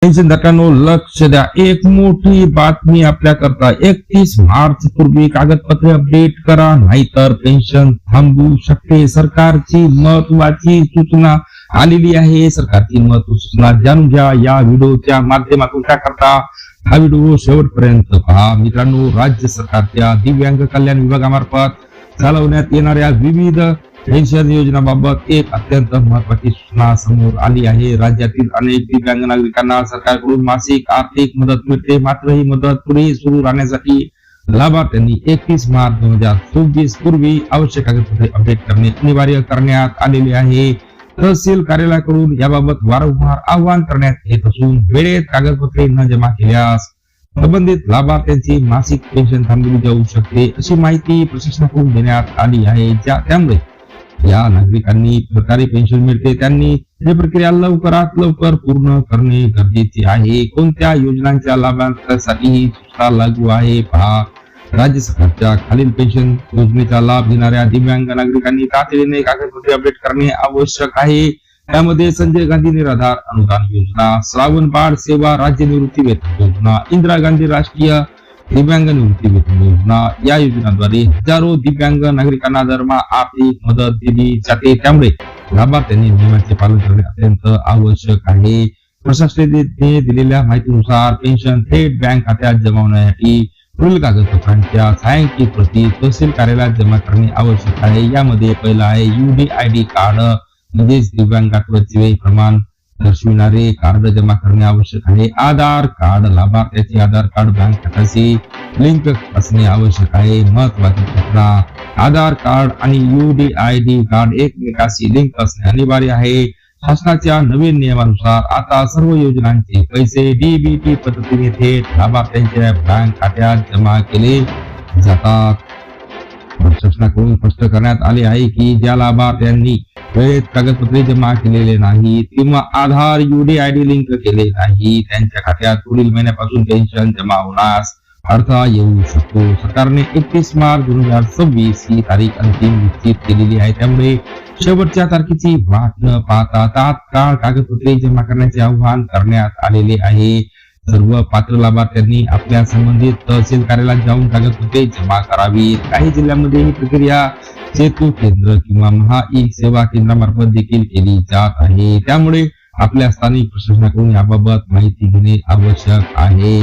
पेन्शनधारकांनो लक्ष द्या, एक मोठी बातमी आपल्या करता. 31 मार्च पूर्वी कागदपत्रे अपडेट करा, नाहीतर पेन्शन थांबू शकते. सरकारची महत्वाची सूचना आलेली आहे. सरकारची महत्वाची सूचना जाणून घ्या या व्हिडिओच्या माध्यमातून. त्याकरता हा व्हिडिओ शेवटपर्यंत पहा. मित्रांनो, राज्य सरकारच्या दिव्यांग कल्याण विभागामार्फत चालवण्यात येणाऱ्या विविध पेन्शन योजनांबाबत एक अत्यंत महत्वाची सूचना समोर आली आहे. राज्यातील अनेक दिव्यांग नागरिकांना सरकारकडून मासिक आर्थिक मदत मिळते, मात्र ही मदत पुढे सुरू राहण्यासाठी लाभार्थ्यांनी 31 मार्च 2024 पूर्वी आवश्यक कागदपत्रे अपडेट करणे अनिवार्य करण्यात आलेले आहे. तहसील कार्यालयाकडून याबाबत वारंवार आवाहन करण्यात येत असून वेळेत कागदपत्रे न जमा केल्यास संबंधित लाभार्थ्यांची मासिक पेन्शन थांबवली जाऊ शकते, अशी माहिती प्रशासनाकडून देण्यात आली आहे. त्यामुळे या नागरिकांनी सरकारी पेन्शन मिळते त्यांनी ही प्रक्रिया लवकरात लवकर पूर्ण करणे गरजेचे आहे. कोणत्या योजनांच्या लाभार्थ्यांसाठी ही सूचना लागू आहे पहा. राज्य सरकारच्या खालील पेन्शन योजनेचा लाभ घेणाऱ्या दिव्यांग नागरिकांनी तातडीने कागदपत्रे अपडेट करणे आवश्यक आहे. त्यामध्ये संजय गांधी निराधार अनुदान योजना, श्रावण बाळ सेवा राज्य निवृत्ती वेतन योजना, इंदिरा गांधी राष्ट्रीय दिव्यांग निवृत्ती वेतन योजना या योजनांद्वारे हजारो दिव्यांग नागरिकांना दरमहा आर्थिक मदत दिली जाते. त्यामुळे लाभार्थ्यांनी नियमांचे पालन करणे अत्यंत आवश्यक आहे. प्रशासनाने दिलेल्या माहितीनुसार पेन्शन थेट बँक खात्यात जमा होण्यासाठी पुढील कागदपत्रांच्या छायांकित प्रती तहसील कार्यालयात जमा करणे आवश्यक आहे. यामध्ये पहिला आहे UDID कार्ड, म्हणजेच दिव्यांगत्वाचे प्रमाण दर्शविणारे कार्ड जमा करणे आवश्यक आहे. आधार कार्ड, लाभार्थ्याचे आधार कार्ड बँक खात्याशी लिंक असणे आवश्यक आहे. महत्वाची सूचना, आधार कार्ड आणि UDID कार्ड एकमेकाशी लिंक असणे अनिवार्य आहे. शासनाच्या नवीन नियमानुसार आता सर्व योजनांचे पैसे DBT पद्धतीने थेट लाभार्थ्यांच्या बँक खात्यात जमा केले जातात. प्रशासनाकडून स्पष्ट करण्यात आले आहे की ज्या लाभार्थ्यांनी वेळेत कागदपत्रे जमा केलेले नाही किंवा आधार UDID लिंक केले नाही त्यांच्या खात्यात पुढील महिन्यापासून पेन्शन जमा होण्यास अडथळा येऊ शकतो. सरकारने 31 मार्च 2026 ही तारीख अंतिम निश्चित केलेली आहे. त्यामुळे शेवटच्या तारखेची वाट न पाहता तात्काळ कागदपत्रे जमा करण्याचे आवाहन करण्यात आलेले आहे. सर्व पात्र लाभार्थ्यांनी आपल्या संबंधित तहसील कार्यालयात जाऊन कागदपत्रे जमा करावी. काही जिल्ह्यांमध्ये ही प्रक्रिया सेतू केंद्र किंवा महा सेवा केंद्रामार्फत देखील केली जात आहे. त्यामुळे आपल्या स्थानिक प्रशासनाकडून याबाबत माहिती घेणे आवश्यक आहे.